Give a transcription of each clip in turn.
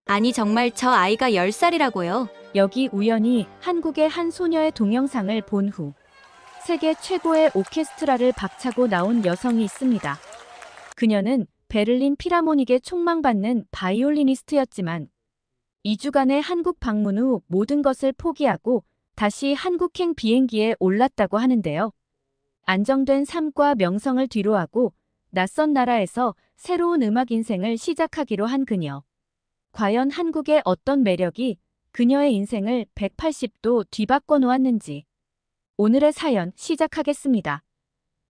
아니 정말 저 아이가 10살이라고요? 여기 우연히 한국의 한 소녀의 동영상을 본 후 세계 최고의 오케스트라를 박차고 나온 여성이 있습니다. 그녀는 베를린 필하모닉에 촉망받는 바이올리니스트였지만 2주간의 한국 방문 후 모든 것을 포기하고 다시 한국행 비행기에 올랐다고 하는데요. 안정된 삶과 명성을 뒤로하고 낯선 나라에서 새로운 음악 인생을 시작하기로 한 그녀. 과연 한국의 어떤 매력이 그녀의 인생을 180도 뒤바꿔 놓았는지 오늘의 사연 시작하겠습니다.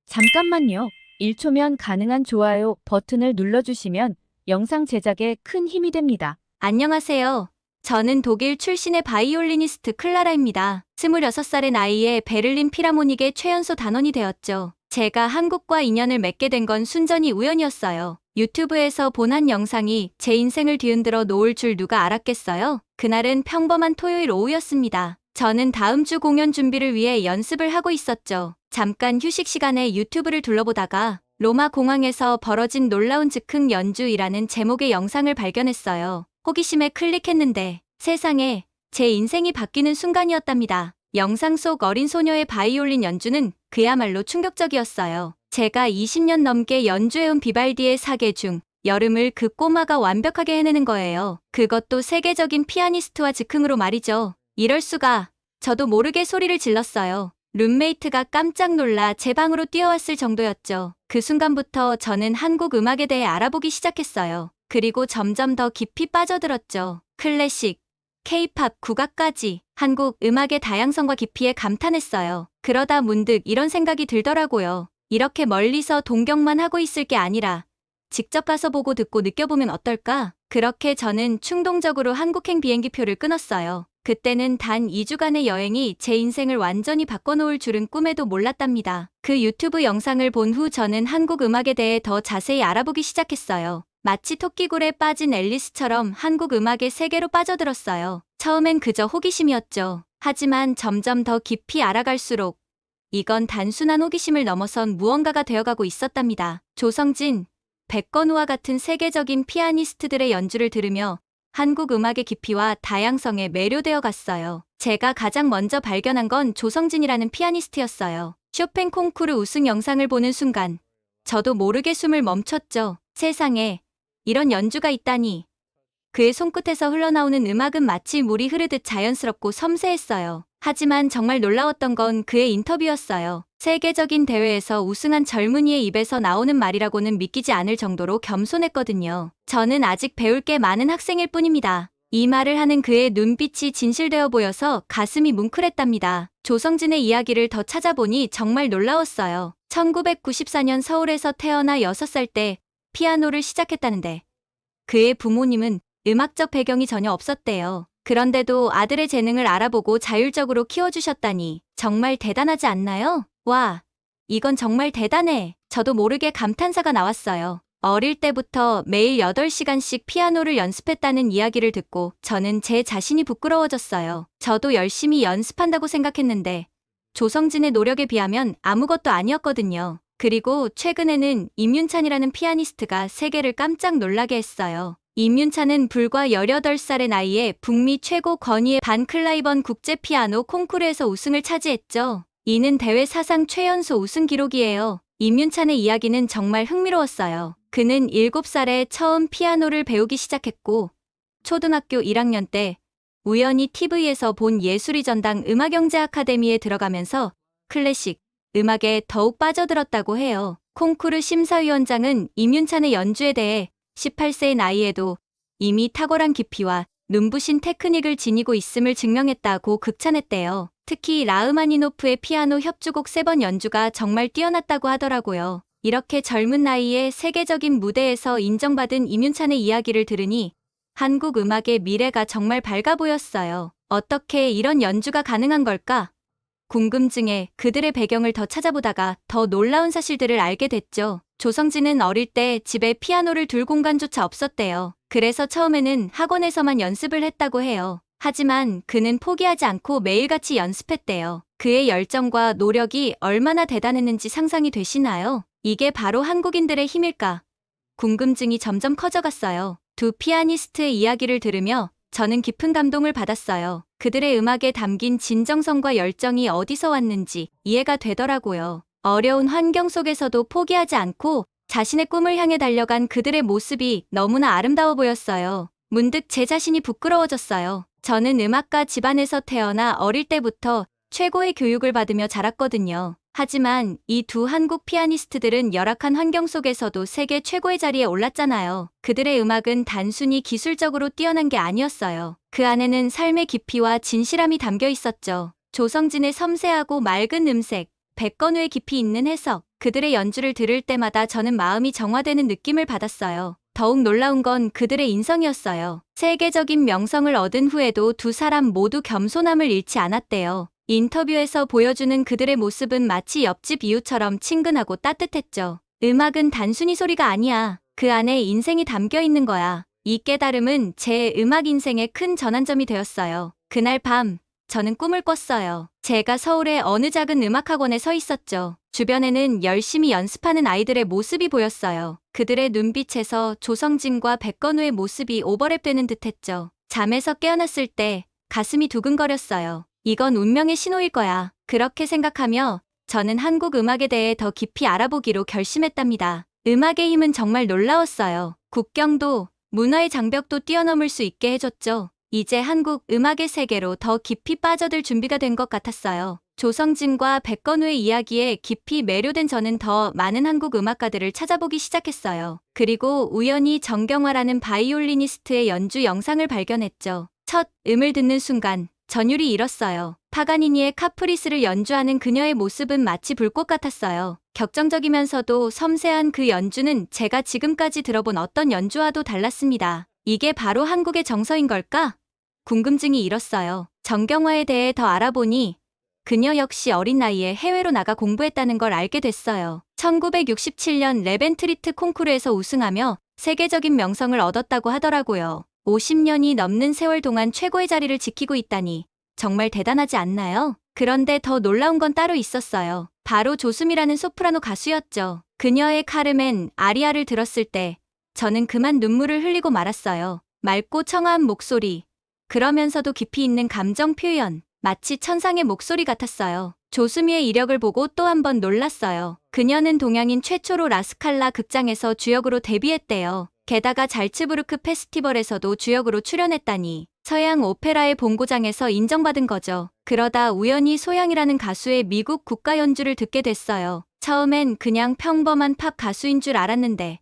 잠깐만요. 1초면 가능한 좋아요 버튼을 눌러주시면 영상 제작에 큰 힘이 됩니다. 안녕하세요. 저는 독일 출신의 바이올리니스트 클라라입니다. 26살의 나이에 베를린 필하모닉의 최연소 단원이 되었죠. 제가 한국과 인연을 맺게 된 건 순전히 우연이었어요. 유튜브에서 본 한 영상이 제 인생을 뒤흔들어 놓을 줄 누가 알았겠어요? 그날은 평범한 토요일 오후였습니다. 저는 다음 주 공연 준비를 위해 연습을 하고 있었죠. 잠깐 휴식 시간에 유튜브를 둘러보다가 로마 공항에서 벌어진 놀라운 즉흥 연주이라는 제목의 영상을 발견했어요. 호기심에 클릭했는데 세상에 제 인생이 바뀌는 순간이었답니다. 영상 속 어린 소녀의 바이올린 연주는 그야말로 충격적이었어요. 제가 20년 넘게 연주해온 비발디의 사계 중 여름을 그 꼬마가 완벽하게 해내는 거예요. 그것도 세계적인 피아니스트와 즉흥으로 말이죠. 이럴 수가. 저도 모르게 소리를 질렀어요. 룸메이트가 깜짝 놀라 제 방으로 뛰어왔을 정도였죠. 그 순간부터 저는 한국 음악에 대해 알아보기 시작했어요. 그리고 점점 더 깊이 빠져들었죠. 클래식, K-팝, 국악까지 한국 음악의 다양성과 깊이에 감탄했어요. 그러다 문득 이런 생각이 들더라고요. 이렇게 멀리서 동경만 하고 있을 게 아니라 직접 가서 보고 듣고 느껴보면 어떨까? 그렇게 저는 충동적으로 한국행 비행기표를 끊었어요. 그때는 단 2주간의 여행이 제 인생을 완전히 바꿔놓을 줄은 꿈에도 몰랐답니다. 그 유튜브 영상을 본 후 저는 한국 음악에 대해 더 자세히 알아보기 시작했어요. 마치 토끼굴에 빠진 앨리스처럼 한국 음악의 세계로 빠져들었어요. 처음엔 그저 호기심이었죠. 하지만 점점 더 깊이 알아갈수록 이건 단순한 호기심을 넘어선 무언가가 되어가고 있었답니다. 조성진, 백건우와 같은 세계적인 피아니스트들의 연주를 들으며 한국 음악의 깊이와 다양성에 매료되어 갔어요. 제가 가장 먼저 발견한 건 조성진이라는 피아니스트였어요. 쇼팽 콩쿠르 우승 영상을 보는 순간 저도 모르게 숨을 멈췄죠. 세상에 이런 연주가 있다니. 그의 손끝에서 흘러나오는 음악은 마치 물이 흐르듯 자연스럽고 섬세했어요. 하지만 정말 놀라웠던 건 그의 인터뷰였어요. 세계적인 대회에서 우승한 젊은이의 입에서 나오는 말이라고는 믿기지 않을 정도로 겸손했거든요. 저는 아직 배울 게 많은 학생일 뿐입니다. 이 말을 하는 그의 눈빛이 진실되어 보여서 가슴이 뭉클했답니다. 조성진의 이야기를 더 찾아보니 정말 놀라웠어요. 1994년 서울에서 태어나 6살 때 피아노를 시작했다는데 그의 부모님은 음악적 배경이 전혀 없었대요. 그런데도 아들의 재능을 알아보고 자율적으로 키워주셨다니 정말 대단하지 않나요? 와, 이건 정말 대단해. 저도 모르게 감탄사가 나왔어요. 어릴 때부터 매일 8시간씩 피아노를 연습했다는 이야기를 듣고 저는 제 자신이 부끄러워졌어요. 저도 열심히 연습한다고 생각했는데 조성진의 노력에 비하면 아무것도 아니었거든요. 그리고 최근에는 임윤찬이라는 피아니스트가 세계를 깜짝 놀라게 했어요. 임윤찬은 불과 18살의 나이에 북미 최고 권위의 반클라이번 국제 피아노 콩쿠르에서 우승을 차지했죠. 이는 대회 사상 최연소 우승 기록이에요. 임윤찬의 이야기는 정말 흥미로웠어요. 그는 7살에 처음 피아노를 배우기 시작했고 초등학교 1학년 때 우연히 TV에서 본 예술의 전당 음악영재 아카데미에 들어가면서 클래식 음악에 더욱 빠져들었다고 해요. 콩쿠르 심사위원장은 임윤찬의 연주에 대해 18세의 나이에도 이미 탁월한 깊이와 눈부신 테크닉을 지니고 있음을 증명했다고 극찬했대요. 특히 라흐마니노프의 피아노 협주곡 3번 연주가 정말 뛰어났다고 하더라고요. 이렇게 젊은 나이에 세계적인 무대에서 인정받은 임윤찬의 이야기를 들으니 한국 음악의 미래가 정말 밝아 보였어요. 어떻게 이런 연주가 가능한 걸까? 궁금증에 그들의 배경을 더 찾아보다가 더 놀라운 사실들을 알게 됐죠. 조성진은 어릴 때 집에 피아노를 둘 공간조차 없었대요. 그래서 처음에는 학원에서만 연습을 했다고 해요. 하지만 그는 포기하지 않고 매일같이 연습했대요. 그의 열정과 노력이 얼마나 대단했는지 상상이 되시나요? 이게 바로 한국인들의 힘일까? 궁금증이 점점 커져갔어요. 두 피아니스트의 이야기를 들으며 저는 깊은 감동을 받았어요. 그들의 음악에 담긴 진정성과 열정이 어디서 왔는지 이해가 되더라고요. 어려운 환경 속에서도 포기하지 않고 자신의 꿈을 향해 달려간 그들의 모습이 너무나 아름다워 보였어요. 문득 제 자신이 부끄러워졌어요. 저는 음악가 집안에서 태어나 어릴 때부터 최고의 교육을 받으며 자랐거든요. 하지만 이 두 한국 피아니스트들은 열악한 환경 속에서도 세계 최고의 자리에 올랐잖아요. 그들의 음악은 단순히 기술적으로 뛰어난 게 아니었어요. 그 안에는 삶의 깊이와 진실함이 담겨 있었죠. 조성진의 섬세하고 맑은 음색, 백건우의 깊이 있는 해석, 그들의 연주를 들을 때마다 저는 마음이 정화되는 느낌을 받았어요. 더욱 놀라운 건 그들의 인성이었어요. 세계적인 명성을 얻은 후에도 두 사람 모두 겸손함을 잃지 않았대요. 인터뷰에서 보여주는 그들의 모습은 마치 옆집 이웃처럼 친근하고 따뜻했죠. 음악은 단순히 소리가 아니야. 그 안에 인생이 담겨 있는 거야. 이 깨달음은 제 음악 인생의 큰 전환점이 되었어요. 그날 밤, 저는 꿈을 꿨어요. 제가 서울의 어느 작은 음악학원에 서 있었죠. 주변에는 열심히 연습하는 아이들의 모습이 보였어요. 그들의 눈빛에서 조성진과 백건우의 모습이 오버랩되는 듯했죠. 잠에서 깨어났을 때 가슴이 두근거렸어요. 이건 운명의 신호일 거야. 그렇게 생각하며 저는 한국 음악에 대해 더 깊이 알아보기로 결심했답니다. 음악의 힘은 정말 놀라웠어요. 국경도, 문화의 장벽도 뛰어넘을 수 있게 해줬죠. 이제 한국 음악의 세계로 더 깊이 빠져들 준비가 된 것 같았어요. 조성진과 백건우의 이야기에 깊이 매료된 저는 더 많은 한국 음악가들을 찾아보기 시작했어요. 그리고 우연히 정경화라는 바이올리니스트의 연주 영상을 발견했죠. 첫 음을 듣는 순간 전율이 일었어요. 파가니니의 카프리스를 연주하는 그녀의 모습은 마치 불꽃 같았어요. 격정적이면서도 섬세한 그 연주는 제가 지금까지 들어본 어떤 연주와도 달랐습니다. 이게 바로 한국의 정서인 걸까? 궁금증이 일었어요. 정경화에 대해 더 알아보니 그녀 역시 어린 나이에 해외로 나가 공부했다는 걸 알게 됐어요. 1967년 레벤트리트 콩쿠르에서 우승하며 세계적인 명성을 얻었다고 하더라고요. 50년이 넘는 세월 동안 최고의 자리를 지키고 있다니 정말 대단하지 않나요? 그런데 더 놀라운 건 따로 있었어요. 바로 조수미라는 소프라노 가수였죠. 그녀의 카르멘 아리아를 들었을 때 저는 그만 눈물을 흘리고 말았어요. 맑고 청아한 목소리, 그러면서도 깊이 있는 감정 표현, 마치 천상의 목소리 같았어요. 조수미의 이력을 보고 또 한 번 놀랐어요. 그녀는 동양인 최초로 라스칼라 극장에서 주역으로 데뷔했대요. 게다가 잘츠부르크 페스티벌에서도 주역으로 출연했다니 서양 오페라의 본고장에서 인정받은 거죠. 그러다 우연히 소양이라는 가수의 미국 국가 연주를 듣게 됐어요. 처음엔 그냥 평범한 팝 가수인 줄 알았는데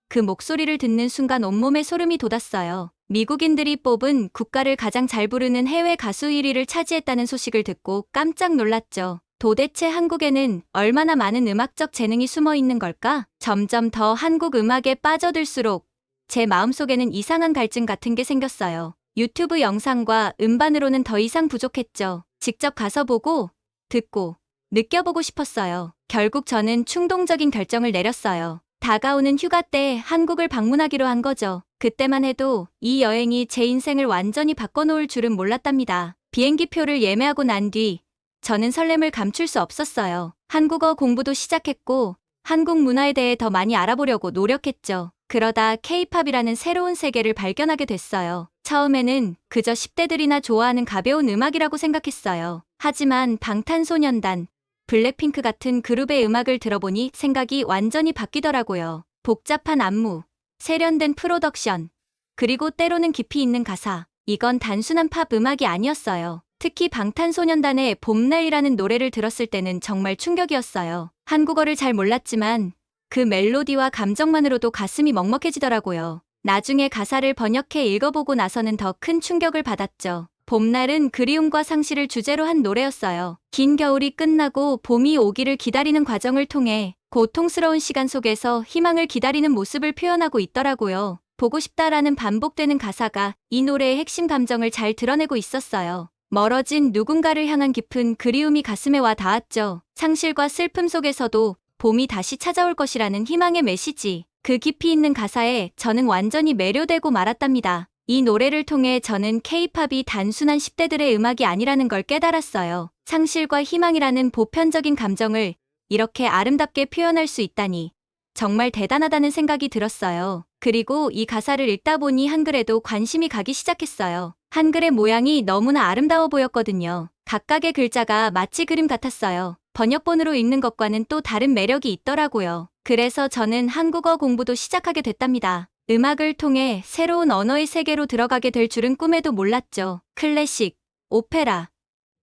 그 목소리를 듣는 순간 온몸에 소름이 돋았어요. 미국인들이 뽑은 국가를 가장 잘 부르는 해외 가수 1위를 차지했다는 소식을 듣고 깜짝 놀랐죠. 도대체 한국에는 얼마나 많은 음악적 재능이 숨어 있는 걸까? 점점 더 한국 음악에 빠져들수록 제 마음속에는 이상한 갈증 같은 게 생겼어요. 유튜브 영상과 음반으로는 더 이상 부족했죠. 직접 가서 보고, 듣고, 느껴보고 싶었어요. 결국 저는 충동적인 결정을 내렸어요. 다가오는 휴가 때 한국을 방문하기로 한 거죠. 그때만 해도 이 여행이 제 인생을 완전히 바꿔놓을 줄은 몰랐답니다. 비행기표를 예매하고 난 뒤 저는 설렘을 감출 수 없었어요. 한국어 공부도 시작했고 한국 문화에 대해 더 많이 알아보려고 노력했죠. 그러다 K-팝이라는 새로운 세계를 발견하게 됐어요. 처음에는 그저 10대들이나 좋아하는 가벼운 음악이라고 생각했어요. 하지만 방탄소년단, 블랙핑크 같은 그룹의 음악을 들어보니 생각이 완전히 바뀌더라고요. 복잡한 안무, 세련된 프로덕션, 그리고 때로는 깊이 있는 가사. 이건 단순한 팝 음악이 아니었어요. 특히 방탄소년단의 봄날이라는 노래를 들었을 때는 정말 충격이었어요. 한국어를 잘 몰랐지만 그 멜로디와 감정만으로도 가슴이 먹먹해지더라고요. 나중에 가사를 번역해 읽어보고 나서는 더 큰 충격을 받았죠. 봄날은 그리움과 상실을 주제로 한 노래였어요. 긴 겨울이 끝나고 봄이 오기를 기다리는 과정을 통해 고통스러운 시간 속에서 희망을 기다리는 모습을 표현하고 있더라고요. 보고 싶다라는 반복되는 가사가 이 노래의 핵심 감정을 잘 드러내고 있었어요. 멀어진 누군가를 향한 깊은 그리움이 가슴에 와 닿았죠. 상실과 슬픔 속에서도 봄이 다시 찾아올 것이라는 희망의 메시지. 그 깊이 있는 가사에 저는 완전히 매료되고 말았답니다. 이 노래를 통해 저는 K-팝이 단순한 10대들의 음악이 아니라는 걸 깨달았어요. 상실과 희망이라는 보편적인 감정을 이렇게 아름답게 표현할 수 있다니 정말 대단하다는 생각이 들었어요. 그리고 이 가사를 읽다 보니 한글에도 관심이 가기 시작했어요. 한글의 모양이 너무나 아름다워 보였거든요. 각각의 글자가 마치 그림 같았어요. 번역본으로 읽는 것과는 또 다른 매력이 있더라고요. 그래서 저는 한국어 공부도 시작하게 됐답니다. 음악을 통해 새로운 언어의 세계로 들어가게 될 줄은 꿈에도 몰랐죠. 클래식, 오페라,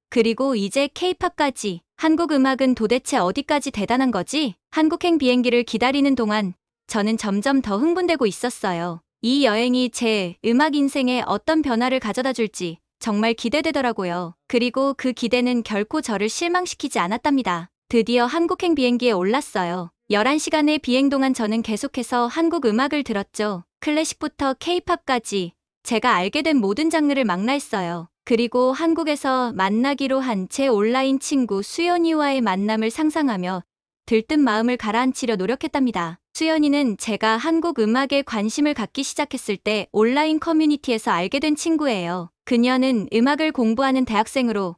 그리고 이제 케이팝까지. 한국 음악은 도대체 어디까지 대단한 거지? 한국행 비행기를 기다리는 동안 저는 점점 더 흥분되고 있었어요. 이 여행이 제 음악 인생에 어떤 변화를 가져다 줄지 정말 기대되더라고요. 그리고 그 기대는 결코 저를 실망시키지 않았답니다. 드디어 한국행 비행기에 올랐어요. 11시간의 비행 동안 저는 계속해서 한국 음악을 들었죠. 클래식부터 케이팝까지 제가 알게 된 모든 장르를 망라했어요. 그리고 한국에서 만나기로 한 제 온라인 친구 수연이와의 만남을 상상하며 들뜬 마음을 가라앉히려 노력했답니다. 수연이는 제가 한국 음악에 관심을 갖기 시작했을 때 온라인 커뮤니티에서 알게 된 친구예요. 그녀는 음악을 공부하는 대학생으로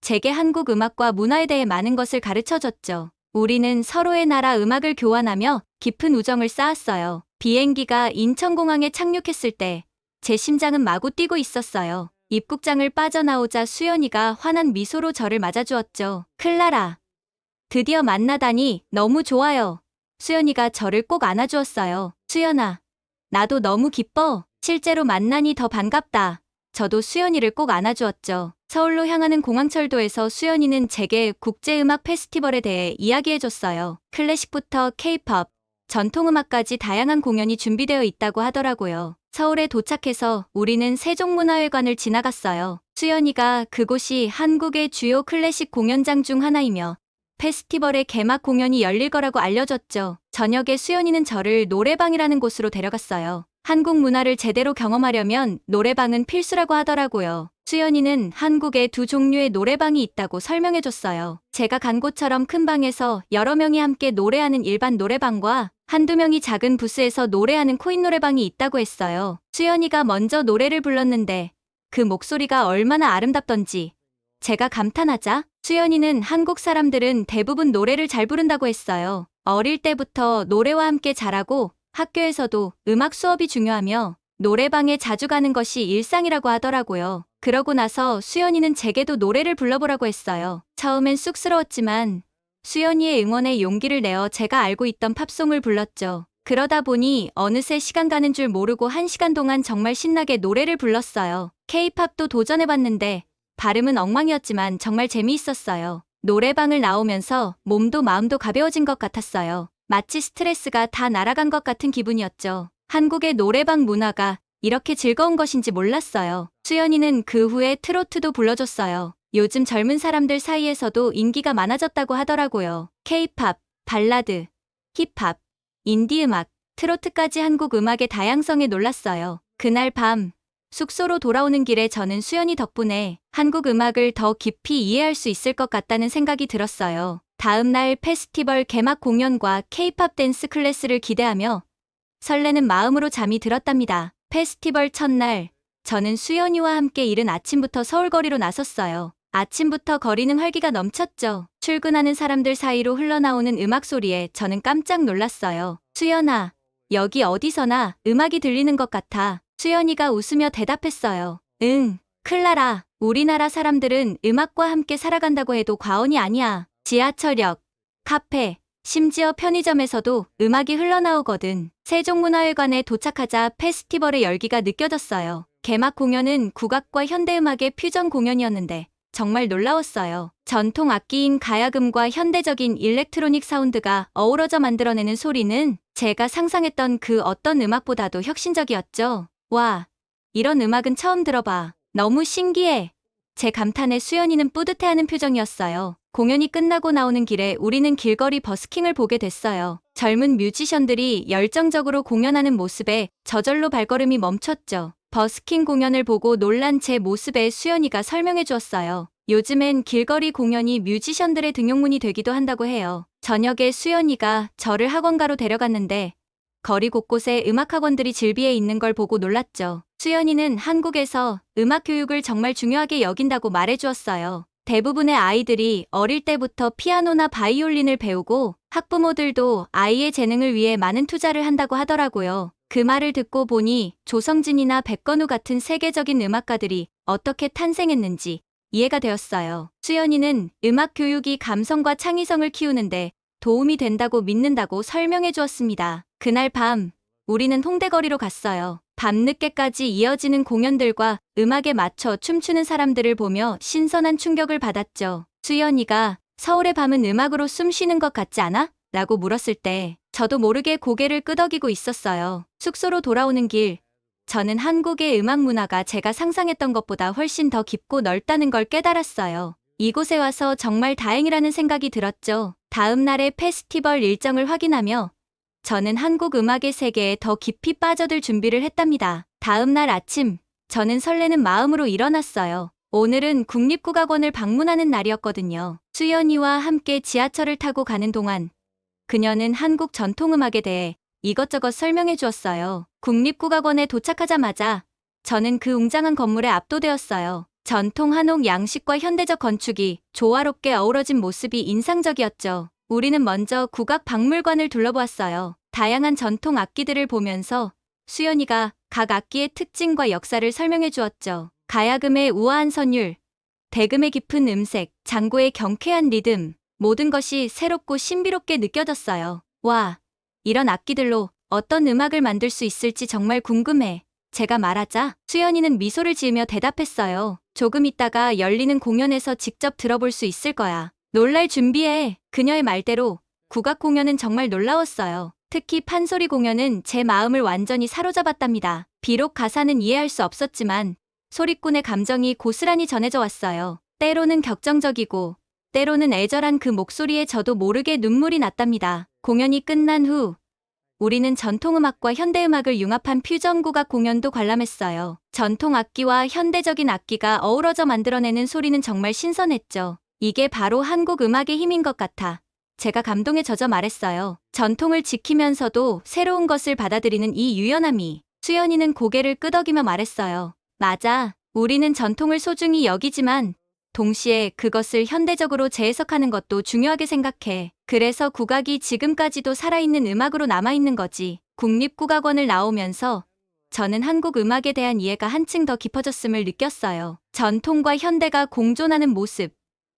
제게 한국 음악과 문화에 대해 많은 것을 가르쳐줬죠. 우리는 서로의 나라 음악을 교환하며 깊은 우정을 쌓았어요. 비행기가 인천공항에 착륙했을 때 제 심장은 마구 뛰고 있었어요. 입국장을 빠져나오자 수연이가 환한 미소로 저를 맞아주었죠. 클라라, 드디어 만나다니 너무 좋아요. 수연이가 저를 꼭 안아주었어요. 수연아, 나도 너무 기뻐. 실제로 만나니 더 반갑다. 저도 수연이를 꼭 안아주었죠. 서울로 향하는 공항철도에서 수연이는 제게 국제음악 페스티벌에 대해 이야기해줬어요. 클래식부터 케이팝, 전통음악까지 다양한 공연이 준비되어 있다고 하더라고요. 서울에 도착해서 우리는 세종문화회관을 지나갔어요. 수연이가 그곳이 한국의 주요 클래식 공연장 중 하나이며 페스티벌의 개막 공연이 열릴 거라고 알려줬죠. 저녁에 수연이는 저를 노래방이라는 곳으로 데려갔어요. 한국 문화를 제대로 경험하려면 노래방은 필수라고 하더라고요. 수연이는 한국에 두 종류의 노래방이 있다고 설명해줬어요. 제가 간 곳처럼 큰 방에서 여러 명이 함께 노래하는 일반 노래방과 한두 명이 작은 부스에서 노래하는 코인 노래방이 있다고 했어요. 수연이가 먼저 노래를 불렀는데 그 목소리가 얼마나 아름답던지 제가 감탄하자 수연이는 한국 사람들은 대부분 노래를 잘 부른다고 했어요. 어릴 때부터 노래와 함께 자라고 학교에서도 음악 수업이 중요하며 노래방에 자주 가는 것이 일상이라고 하더라고요. 그러고 나서 수연이는 제게도 노래를 불러보라고 했어요. 처음엔 쑥스러웠지만 수연이의 응원에 용기를 내어 제가 알고 있던 팝송을 불렀죠. 그러다 보니 어느새 시간 가는 줄 모르고 1시간 동안 정말 신나게 노래를 불렀어요. 케이팝도 도전해봤는데 발음은 엉망이었지만 정말 재미있었어요. 노래방을 나오면서 몸도 마음도 가벼워진 것 같았어요. 마치 스트레스가 다 날아간 것 같은 기분이었죠. 한국의 노래방 문화가 이렇게 즐거운 것인지 몰랐어요. 수연이는 그 후에 트로트도 불러줬어요. 요즘 젊은 사람들 사이에서도 인기가 많아졌다고 하더라고요. 케이팝, 발라드, 힙합, 인디음악, 트로트까지 한국 음악의 다양성에 놀랐어요. 그날 밤 숙소로 돌아오는 길에 저는 수연이 덕분에 한국 음악을 더 깊이 이해할 수 있을 것 같다는 생각이 들었어요. 다음 날 페스티벌 개막 공연과 케이팝 댄스 클래스를 기대하며 설레는 마음으로 잠이 들었답니다. 페스티벌 첫날, 저는 수연이와 함께 이른 아침부터 서울거리로 나섰어요. 아침부터 거리는 활기가 넘쳤죠. 출근하는 사람들 사이로 흘러나오는 음악 소리에 저는 깜짝 놀랐어요. 수연아, 여기 어디서나 음악이 들리는 것 같아. 수연이가 웃으며 대답했어요. 응, 클라라, 우리나라 사람들은 음악과 함께 살아간다고 해도 과언이 아니야. 지하철역, 카페, 심지어 편의점에서도 음악이 흘러나오거든. 세종문화회관에 도착하자 페스티벌의 열기가 느껴졌어요. 개막 공연은 국악과 현대음악의 퓨전 공연이었는데 정말 놀라웠어요. 전통 악기인 가야금과 현대적인 일렉트로닉 사운드가 어우러져 만들어내는 소리는 제가 상상했던 그 어떤 음악보다도 혁신적이었죠. 와, 이런 음악은 처음 들어봐. 너무 신기해. 제 감탄에 수연이는 뿌듯해하는 표정이었어요. 공연이 끝나고 나오는 길에 우리는 길거리 버스킹을 보게 됐어요. 젊은 뮤지션들이 열정적으로 공연하는 모습에 저절로 발걸음이 멈췄죠. 버스킹 공연을 보고 놀란 제 모습에 수연이가 설명해 주었어요. 요즘엔 길거리 공연이 뮤지션들의 등용문이 되기도 한다고 해요. 저녁에 수연이가 저를 학원가로 데려갔는데 거리 곳곳에 음악학원들이 즐비해 있는 걸 보고 놀랐죠. 수연이는 한국에서 음악 교육을 정말 중요하게 여긴다고 말해주었어요. 대부분의 아이들이 어릴 때부터 피아노나 바이올린을 배우고 학부모들도 아이의 재능을 위해 많은 투자를 한다고 하더라고요. 그 말을 듣고 보니 조성진이나 백건우 같은 세계적인 음악가들이 어떻게 탄생했는지 이해가 되었어요. 수연이는 음악 교육이 감성과 창의성을 키우는데 도움이 된다고 믿는다고 설명해 주었습니다. 그날 밤, 우리는 홍대거리로 갔어요. 밤늦게까지 이어지는 공연들과 음악에 맞춰 춤추는 사람들을 보며 신선한 충격을 받았죠. 수연이가 서울의 밤은 음악으로 숨 쉬는 것 같지 않아? 라고 물었을 때 저도 모르게 고개를 끄덕이고 있었어요. 숙소로 돌아오는 길, 저는 한국의 음악 문화가 제가 상상했던 것보다 훨씬 더 깊고 넓다는 걸 깨달았어요. 이곳에 와서 정말 다행이라는 생각이 들었죠. 다음 날의 페스티벌 일정을 확인하며 저는 한국 음악의 세계에 더 깊이 빠져들 준비를 했답니다. 다음 날 아침, 저는 설레는 마음으로 일어났어요. 오늘은 국립국악원을 방문하는 날이었거든요. 수연이와 함께 지하철을 타고 가는 동안 그녀는 한국 전통음악에 대해 이것저것 설명해 주었어요. 국립국악원에 도착하자마자 저는 그 웅장한 건물에 압도되었어요. 전통 한옥 양식과 현대적 건축이 조화롭게 어우러진 모습이 인상적이었죠. 우리는 먼저 국악박물관을 둘러보았어요. 다양한 전통 악기들을 보면서 수연이가 각 악기의 특징과 역사를 설명해 주었죠. 가야금의 우아한 선율, 대금의 깊은 음색, 장구의 경쾌한 리듬, 모든 것이 새롭고 신비롭게 느껴졌어요. 와, 이런 악기들로 어떤 음악을 만들 수 있을지 정말 궁금해. 제가 말하자 수연이는 미소를 지으며 대답했어요. 조금 있다가 열리는 공연에서 직접 들어볼 수 있을 거야. 놀랄 준비해. 그녀의 말대로 국악 공연은 정말 놀라웠어요. 특히 판소리 공연은 제 마음을 완전히 사로잡았답니다. 비록 가사는 이해할 수 없었지만 소리꾼의 감정이 고스란히 전해져 왔어요. 때로는 격정적이고 때로는 애절한 그 목소리에 저도 모르게 눈물이 났답니다. 공연이 끝난 후 우리는 전통음악과 현대음악을 융합한 퓨전 국악 공연도 관람했어요. 전통 악기와 현대적인 악기가 어우러져 만들어내는 소리는 정말 신선했죠. 이게 바로 한국 음악의 힘인 것 같아 제가 감동에 젖어 말했어요. 전통을 지키면서도 새로운 것을 받아들이는 이 유연함이. 수연이는 고개를 끄덕이며 말했어요. 맞아. 우리는 전통을 소중히 여기지만 동시에 그것을 현대적으로 재해석하는 것도 중요하게 생각해. 그래서 국악이 지금까지도 살아있는 음악으로 남아있는 거지. 국립국악원을 나오면서 저는 한국 음악에 대한 이해가 한층 더 깊어졌음을 느꼈어요. 전통과 현대가 공존하는 모습,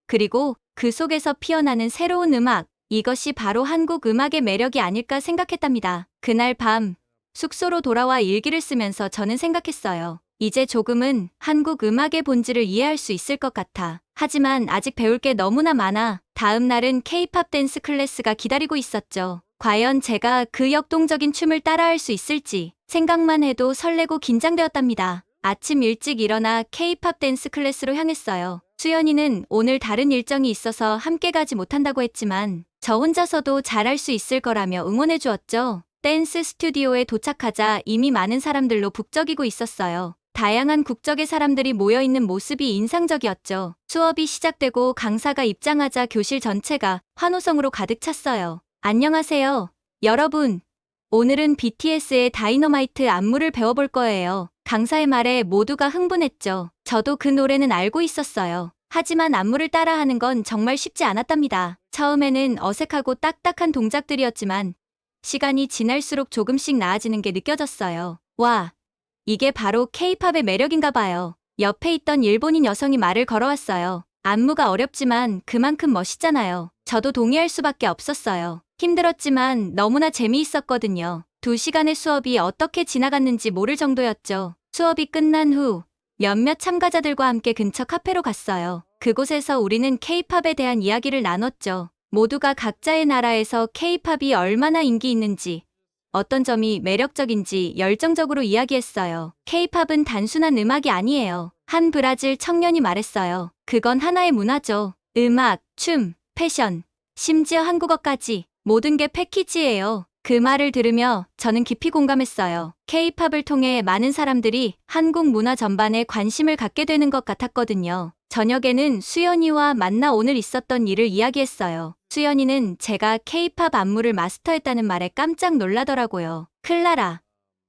그리고 그 속에서 피어나는 새로운 음악, 이것이 바로 한국 음악의 매력이 아닐까 생각했답니다. 그날 밤, 숙소로 돌아와 일기를 쓰면서 저는 생각했어요. 이제 조금은 한국 음악의 본질을 이해할 수 있을 것 같아. 하지만 아직 배울 게 너무나 많아. 다음 날은 K-팝 댄스 클래스가 기다리고 있었죠. 과연 제가 그 역동적인 춤을 따라할 수 있을지 생각만 해도 설레고 긴장되었답니다. 아침 일찍 일어나 K-팝 댄스 클래스로 향했어요. 수연이는 오늘 다른 일정이 있어서 함께 가지 못한다고 했지만 저 혼자서도 잘할 수 있을 거라며 응원해 주었죠. 댄스 스튜디오에 도착하자 이미 많은 사람들로 북적이고 있었어요. 다양한 국적의 사람들이 모여있는 모습이 인상적이었죠. 수업이 시작되고 강사가 입장하자 교실 전체가 환호성으로 가득 찼어요. 안녕하세요, 여러분. 오늘은 BTS의 다이너마이트 안무를 배워볼 거예요. 강사의 말에 모두가 흥분했죠. 저도 그 노래는 알고 있었어요. 하지만 안무를 따라하는 건 정말 쉽지 않았답니다. 처음에는 어색하고 딱딱한 동작들이었지만 시간이 지날수록 조금씩 나아지는 게 느껴졌어요. 와, 이게 바로 K-팝의 매력인가 봐요. 옆에 있던 일본인 여성이 말을 걸어왔어요. 안무가 어렵지만 그만큼 멋있잖아요. 저도 동의할 수밖에 없었어요. 힘들었지만 너무나 재미있었거든요. 2시간의 수업이 어떻게 지나갔는지 모를 정도였죠. 수업이 끝난 후 몇몇 참가자들과 함께 근처 카페로 갔어요. 그곳에서 우리는 K-팝에 대한 이야기를 나눴죠. 모두가 각자의 나라에서 K-팝이 얼마나 인기 있는지, 어떤 점이 매력적인지 열정적으로 이야기했어요. K-팝은 단순한 음악이 아니에요. 한 브라질 청년이 말했어요. 그건 하나의 문화죠. 음악, 춤, 패션, 심지어 한국어까지 모든 게 패키지예요. 그 말을 들으며 저는 깊이 공감했어요. K-팝을 통해 많은 사람들이 한국 문화 전반에 관심을 갖게 되는 것 같았거든요. 저녁에는 수연이와 만나 오늘 있었던 일을 이야기했어요. 수연이는 제가 K-팝 안무를 마스터했다는 말에 깜짝 놀라더라고요. 클라라,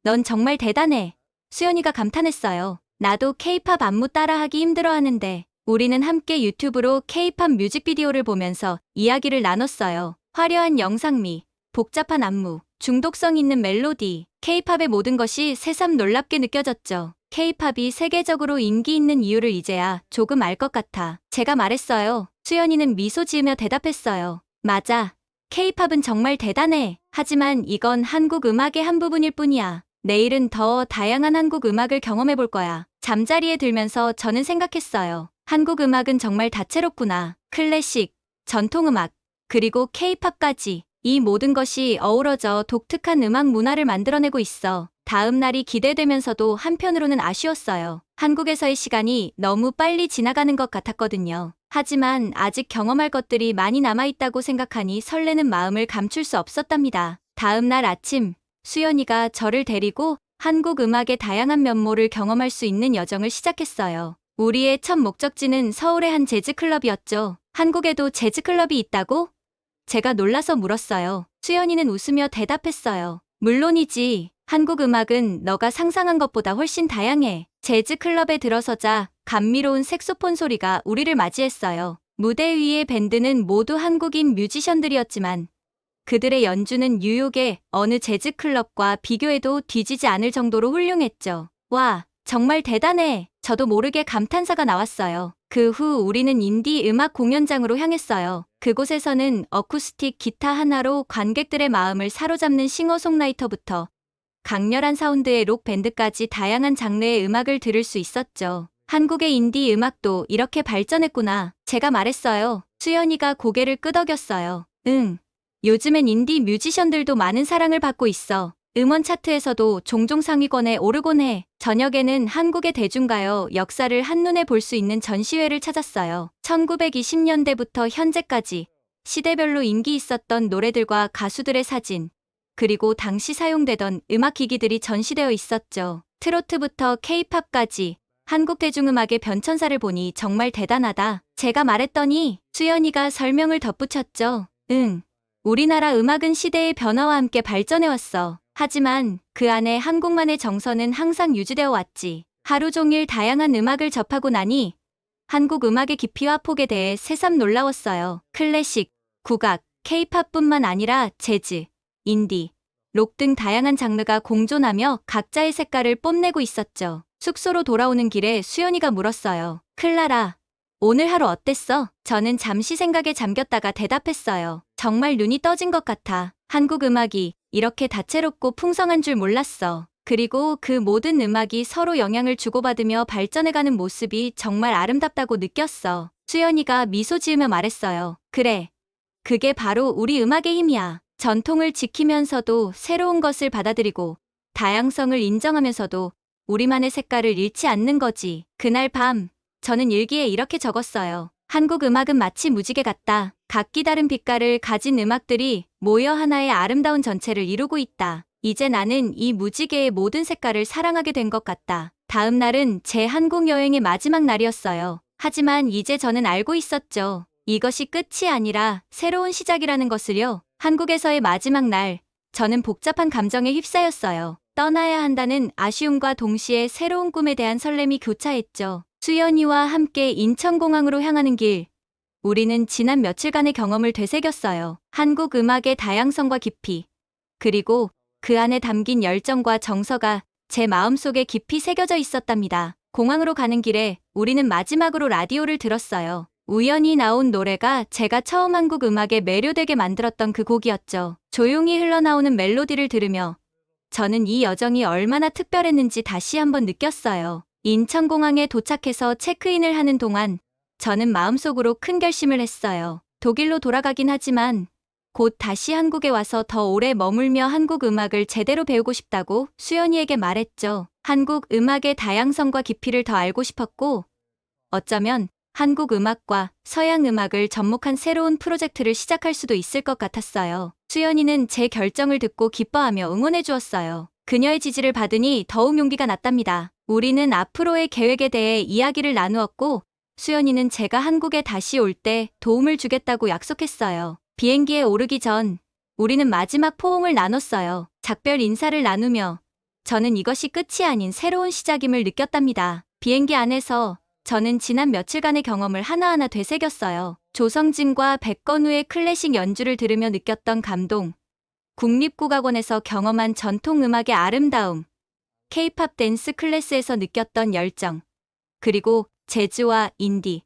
넌 정말 대단해. 수연이가 감탄했어요. 나도 K-팝 안무 따라하기 힘들어하는데 우리는 함께 유튜브로 K-팝 뮤직비디오를 보면서 이야기를 나눴어요. 화려한 영상미, 복잡한 안무, 중독성 있는 멜로디, K-팝의 모든 것이 새삼 놀랍게 느껴졌죠. K-팝이 세계적으로 인기 있는 이유를 이제야 조금 알 것 같아. 제가 말했어요. 수연이는 미소 지으며 대답했어요. 맞아. K-팝은 정말 대단해. 하지만 이건 한국 음악의 한 부분일 뿐이야. 내일은 더 다양한 한국 음악을 경험해 볼 거야. 잠자리에 들면서 저는 생각했어요. 한국 음악은 정말 다채롭구나. 클래식, 전통음악, 그리고 K-팝까지. 이 모든 것이 어우러져 독특한 음악 문화를 만들어내고 있어. 다음 날이 기대되면서도 한편으로는 아쉬웠어요. 한국에서의 시간이 너무 빨리 지나가는 것 같았거든요. 하지만 아직 경험할 것들이 많이 남아있다고 생각하니 설레는 마음을 감출 수 없었답니다. 다음 날 아침, 수연이가 저를 데리고 한국 음악의 다양한 면모를 경험할 수 있는 여정을 시작했어요. 우리의 첫 목적지는 서울의 한 재즈클럽이었죠. 한국에도 재즈클럽이 있다고? 제가 놀라서 물었어요. 수연이는 웃으며 대답했어요. 물론이지. 한국 음악은 너가 상상한 것보다 훨씬 다양해. 재즈클럽에 들어서자 감미로운 색소폰 소리가 우리를 맞이했어요. 무대 위의 밴드는 모두 한국인 뮤지션들이었지만 그들의 연주는 뉴욕의 어느 재즈클럽과 비교해도 뒤지지 않을 정도로 훌륭했죠. 와, 정말 대단해. 저도 모르게 감탄사가 나왔어요. 그 후 우리는 인디 음악 공연장으로 향했어요. 그곳에서는 어쿠스틱 기타 하나로 관객들의 마음을 사로잡는 싱어송라이터부터 강렬한 사운드의 록 밴드까지 다양한 장르의 음악을 들을 수 있었죠. 한국의 인디 음악도 이렇게 발전했구나. 제가 말했어요. 수연이가 고개를 끄덕였어요. 응. 요즘엔 인디 뮤지션들도 많은 사랑을 받고 있어. 음원 차트에서도 종종 상위권에 오르곤 해. 저녁에는 한국의 대중가요 역사를 한눈에 볼 수 있는 전시회를 찾았어요. 1920년대부터 현재까지 시대별로 인기 있었던 노래들과 가수들의 사진, 그리고 당시 사용되던 음악기기들이 전시되어 있었죠. 트로트부터 K-팝까지 한국 대중음악의 변천사를 보니 정말 대단하다. 제가 말했더니 수연이가 설명을 덧붙였죠. 응. 우리나라 음악은 시대의 변화와 함께 발전해왔어. 하지만 그 안에 한국만의 정서는 항상 유지되어 왔지. 하루 종일 다양한 음악을 접하고 나니 한국 음악의 깊이와 폭에 대해 새삼 놀라웠어요. 클래식, 국악, K-팝뿐만 아니라 재즈, 인디, 록 등 다양한 장르가 공존하며 각자의 색깔을 뽐내고 있었죠. 숙소로 돌아오는 길에 수연이가 물었어요. 클라라, 오늘 하루 어땠어? 저는 잠시 생각에 잠겼다가 대답했어요. 정말 눈이 떠진 것 같아. 한국 음악이 이렇게 다채롭고 풍성한 줄 몰랐어. 그리고 그 모든 음악이 서로 영향을 주고받으며 발전해가는 모습이 정말 아름답다고 느꼈어. 수연이가 미소 지으며 말했어요. 그래. 그게 바로 우리 음악의 힘이야. 전통을 지키면서도 새로운 것을 받아들이고 다양성을 인정하면서도 우리만의 색깔을 잃지 않는 거지. 그날 밤, 저는 일기에 이렇게 적었어요. 한국 음악은 마치 무지개 같다. 각기 다른 빛깔을 가진 음악들이 모여 하나의 아름다운 전체를 이루고 있다. 이제 나는 이 무지개의 모든 색깔을 사랑하게 된 것 같다. 다음 날은 제 한국 여행의 마지막 날이었어요. 하지만 이제 저는 알고 있었죠. 이것이 끝이 아니라 새로운 시작이라는 것을요. 한국에서의 마지막 날, 저는 복잡한 감정에 휩싸였어요. 떠나야 한다는 아쉬움과 동시에 새로운 꿈에 대한 설렘이 교차했죠. 수연이와 함께 인천공항으로 향하는 길, 우리는 지난 며칠간의 경험을 되새겼어요. 한국 음악의 다양성과 깊이, 그리고 그 안에 담긴 열정과 정서가 제 마음속에 깊이 새겨져 있었답니다. 공항으로 가는 길에 우리는 마지막으로 라디오를 들었어요. 우연히 나온 노래가 제가 처음 한국 음악에 매료되게 만들었던 그 곡이었죠. 조용히 흘러나오는 멜로디를 들으며 저는 이 여정이 얼마나 특별했는지 다시 한번 느꼈어요. 인천공항에 도착해서 체크인을 하는 동안 저는 마음속으로 큰 결심을 했어요. 독일로 돌아가긴 하지만 곧 다시 한국에 와서 더 오래 머물며 한국 음악을 제대로 배우고 싶다고 수연이에게 말했죠. 한국 음악의 다양성과 깊이를 더 알고 싶었고, 어쩌면 한국 음악과 서양 음악을 접목한 새로운 프로젝트를 시작할 수도 있을 것 같았어요. 수연이는 제 결정을 듣고 기뻐하며 응원해 주었어요. 그녀의 지지를 받으니 더욱 용기가 났답니다. 우리는 앞으로의 계획에 대해 이야기를 나누었고, 수연이는 제가 한국에 다시 올 때 도움을 주겠다고 약속했어요. 비행기에 오르기 전 우리는 마지막 포옹을 나눴어요. 작별 인사를 나누며 저는 이것이 끝이 아닌 새로운 시작임을 느꼈답니다. 비행기 안에서 저는 지난 며칠간의 경험을 하나하나 되새겼어요. 조성진과 백건우의 클래식 연주를 들으며 느꼈던 감동, 국립국악원에서 경험한 전통음악의 아름다움, K-팝 댄스 클래스에서 느꼈던 열정, 그리고 재즈와 인디,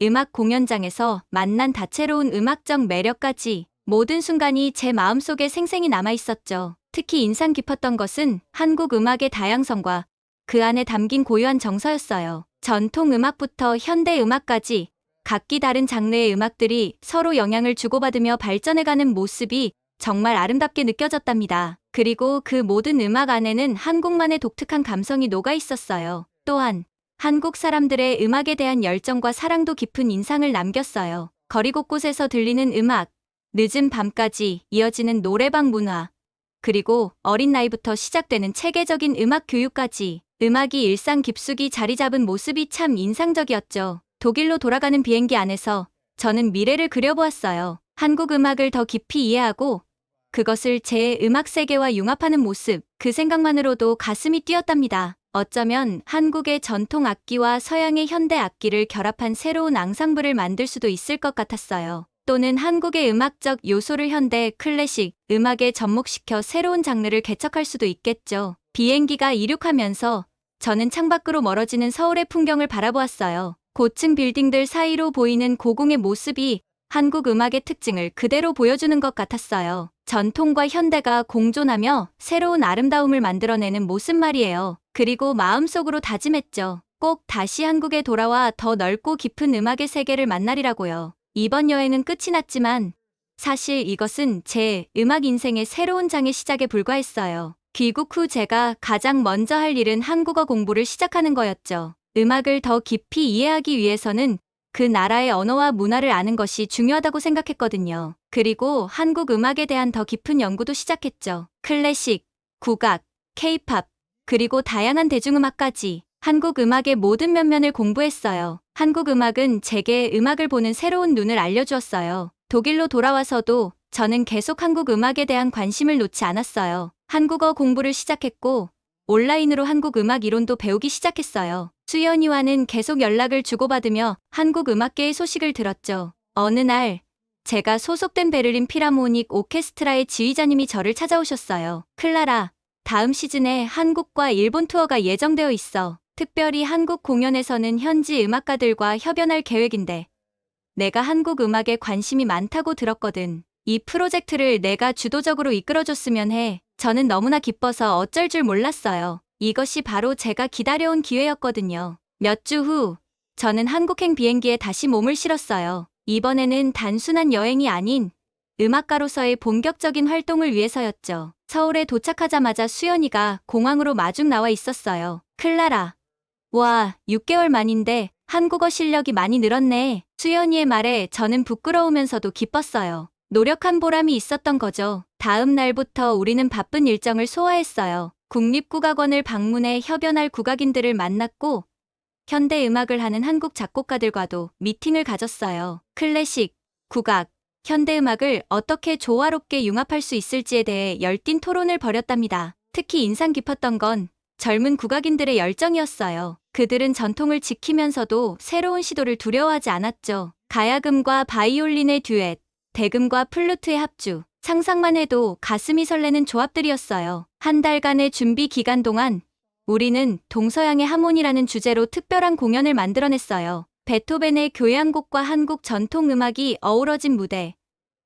음악 공연장에서 만난 다채로운 음악적 매력까지 모든 순간이 제 마음속에 생생히 남아있었죠. 특히 인상 깊었던 것은 한국 음악의 다양성과 그 안에 담긴 고유한 정서였어요. 전통 음악부터 현대 음악까지 각기 다른 장르의 음악들이 서로 영향을 주고받으며 발전해가는 모습이 정말 아름답게 느껴졌답니다. 그리고 그 모든 음악 안에는 한국만의 독특한 감성이 녹아 있었어요. 또한 한국 사람들의 음악에 대한 열정과 사랑도 깊은 인상을 남겼어요. 거리 곳곳에서 들리는 음악, 늦은 밤까지 이어지는 노래방 문화, 그리고 어린 나이부터 시작되는 체계적인 음악 교육까지 음악이 일상 깊숙이 자리 잡은 모습이 참 인상적이었죠. 독일로 돌아가는 비행기 안에서 저는 미래를 그려보았어요. 한국 음악을 더 깊이 이해하고 그것을 제 음악 세계와 융합하는 모습, 그 생각만으로도 가슴이 뛰었답니다. 어쩌면 한국의 전통 악기와 서양의 현대 악기를 결합한 새로운 앙상블을 만들 수도 있을 것 같았어요. 또는 한국의 음악적 요소를 현대 클래식 음악에 접목시켜 새로운 장르를 개척할 수도 있겠죠. 비행기가 이륙하면서 저는 창밖으로 멀어지는 서울의 풍경을 바라보았어요. 고층 빌딩들 사이로 보이는 고궁의 모습이 한국 음악의 특징을 그대로 보여주는 것 같았어요. 전통과 현대가 공존하며 새로운 아름다움을 만들어내는 모습 말이에요. 그리고 마음속으로 다짐했죠. 꼭 다시 한국에 돌아와 더 넓고 깊은 음악의 세계를 만나리라고요. 이번 여행은 끝이 났지만 사실 이것은 제 음악 인생의 새로운 장의 시작에 불과했어요. 귀국 후 제가 가장 먼저 할 일은 한국어 공부를 시작하는 거였죠. 음악을 더 깊이 이해하기 위해서는 그 나라의 언어와 문화를 아는 것이 중요하다고 생각했거든요. 그리고 한국 음악에 대한 더 깊은 연구도 시작했죠. 클래식, 국악, K-팝, 그리고 다양한 대중음악까지 한국 음악의 모든 면면을 공부했어요. 한국 음악은 제게 음악을 보는 새로운 눈을 알려주었어요. 독일로 돌아와서도 저는 계속 한국 음악에 대한 관심을 놓지 않았어요. 한국어 공부를 시작했고 온라인으로 한국 음악 이론도 배우기 시작했어요. 수연이와는 계속 연락을 주고받으며 한국 음악계의 소식을 들었죠. 어느 날 제가 소속된 베를린 필하모닉 오케스트라의 지휘자님이 저를 찾아오셨어요. 클라라, 다음 시즌에 한국과 일본 투어가 예정되어 있어. 특별히 한국 공연에서는 현지 음악가들과 협연할 계획인데 내가 한국 음악에 관심이 많다고 들었거든. 이 프로젝트를 내가 주도적으로 이끌어줬으면 해. 저는 너무나 기뻐서 어쩔 줄 몰랐어요. 이것이 바로 제가 기다려온 기회였거든요. 몇 주 후, 저는 한국행 비행기에 다시 몸을 실었어요. 이번에는 단순한 여행이 아닌 음악가로서의 본격적인 활동을 위해서였죠. 서울에 도착하자마자 수연이가 공항으로 마중 나와 있었어요. 클라라. 와, 6개월 만인데 한국어 실력이 많이 늘었네. 수연이의 말에 저는 부끄러우면서도 기뻤어요. 노력한 보람이 있었던 거죠. 다음 날부터 우리는 바쁜 일정을 소화했어요. 국립국악원을 방문해 협연할 국악인들을 만났고 현대 음악을 하는 한국 작곡가들과도 미팅을 가졌어요. 클래식, 국악, 현대 음악을 어떻게 조화롭게 융합할 수 있을지에 대해 열띤 토론을 벌였답니다. 특히 인상 깊었던 건 젊은 국악인들의 열정이었어요. 그들은 전통을 지키면서도 새로운 시도를 두려워하지 않았죠. 가야금과 바이올린의 듀엣, 대금과 플루트의 합주, 상상만 해도 가슴이 설레는 조합들이었어요. 한 달간의 준비 기간 동안 우리는 동서양의 하모니라는 주제로 특별한 공연을 만들어냈어요. 베토벤의 교향곡과 한국 전통음악이 어우러진 무대,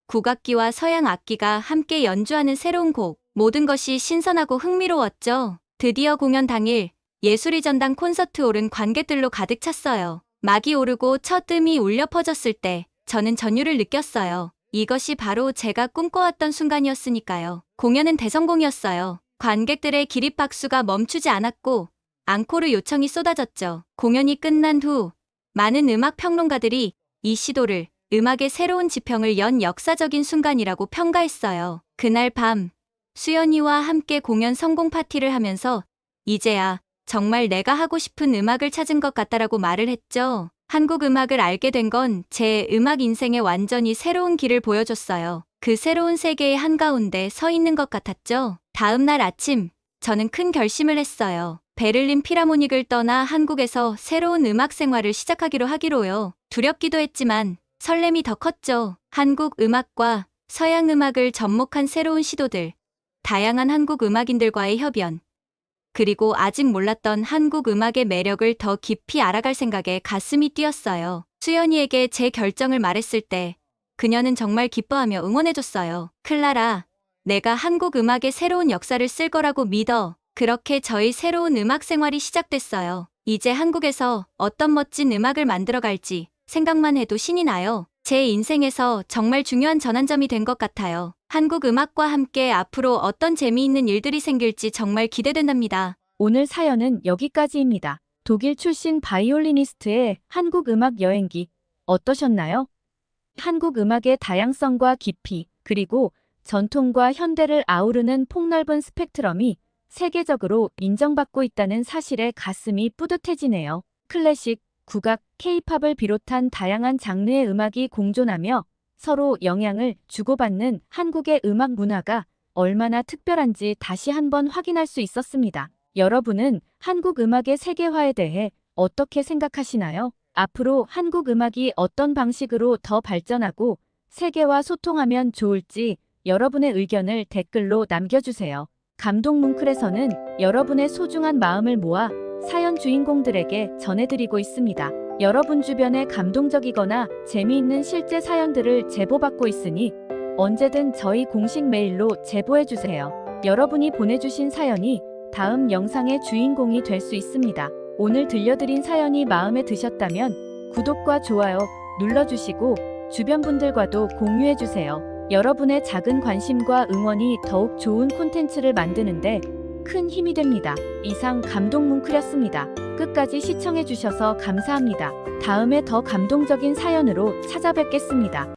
국악기와 서양 악기가 함께 연주하는 새로운 곡, 모든 것이 신선하고 흥미로웠죠. 드디어 공연 당일 예술의 전당 콘서트홀은 관객들로 가득 찼어요. 막이 오르고 첫 음이 울려 퍼졌을 때 저는 전율을 느꼈어요. 이것이 바로 제가 꿈꿔왔던 순간이었으니까요. 공연은 대성공이었어요. 관객들의 기립박수가 멈추지 않았고 앙코르 요청이 쏟아졌죠. 공연이 끝난 후 많은 음악 평론가들이 이 시도를 음악의 새로운 지평을 연 역사적인 순간이라고 평가했어요. 그날 밤 수연이와 함께 공연 성공 파티를 하면서 이제야 정말 내가 하고 싶은 음악을 찾은 것 같다라고 말을 했죠. 한국 음악을 알게 된 건 제 음악 인생에 완전히 새로운 길을 보여줬어요. 그 새로운 세계의 한가운데 서 있는 것 같았죠. 다음 날 아침, 저는 큰 결심을 했어요. 베를린 필하모닉을 떠나 한국에서 새로운 음악 생활을 시작하기로 하기로요. 두렵기도 했지만 설렘이 더 컸죠. 한국 음악과 서양 음악을 접목한 새로운 시도들, 다양한 한국 음악인들과의 협연, 그리고 아직 몰랐던 한국 음악의 매력을 더 깊이 알아갈 생각에 가슴이 뛰었어요. 수연이에게 제 결정을 말했을 때 그녀는 정말 기뻐하며 응원해줬어요. 클라라, 내가 한국 음악의 새로운 역사를 쓸 거라고 믿어. 그렇게 저희 새로운 음악 생활이 시작됐어요. 이제 한국에서 어떤 멋진 음악을 만들어갈지 생각만 해도 신이 나요. 제 인생에서 정말 중요한 전환점이 된 것 같아요. 한국 음악과 함께 앞으로 어떤 재미있는 일들이 생길지 정말 기대된답니다. 오늘 사연은 여기까지입니다. 독일 출신 바이올리니스트의 한국 음악 여행기 어떠셨나요? 한국 음악의 다양성과 깊이, 그리고 전통과 현대를 아우르는 폭넓은 스펙트럼이 세계적으로 인정받고 있다는 사실에 가슴이 뿌듯해지네요. 클래식, 국악, 케이팝을 비롯한 다양한 장르의 음악이 공존하며 서로 영향을 주고받는 한국의 음악 문화가 얼마나 특별한지 다시 한번 확인할 수 있었습니다. 여러분은 한국 음악의 세계화에 대해 어떻게 생각하시나요? 앞으로 한국 음악이 어떤 방식으로 더 발전하고 세계와 소통하면 좋을지 여러분의 의견을 댓글로 남겨주세요. 감동 뭉클에서는 여러분의 소중한 마음을 모아 사연 주인공들에게 전해드리고 있습니다. 여러분 주변에 감동적이거나 재미있는 실제 사연들을 제보받고 있으니 언제든 저희 공식 메일로 제보해주세요. 여러분이 보내주신 사연이 다음 영상의 주인공이 될 수 있습니다. 오늘 들려드린 사연이 마음에 드셨다면 구독과 좋아요 눌러주시고 주변 분들과도 공유해주세요. 여러분의 작은 관심과 응원이 더욱 좋은 콘텐츠를 만드는데 큰 힘이 됩니다. 이상 감동 뭉클이었습니다. 끝까지 시청해주셔서 감사합니다. 다음에 더 감동적인 사연으로 찾아뵙겠습니다.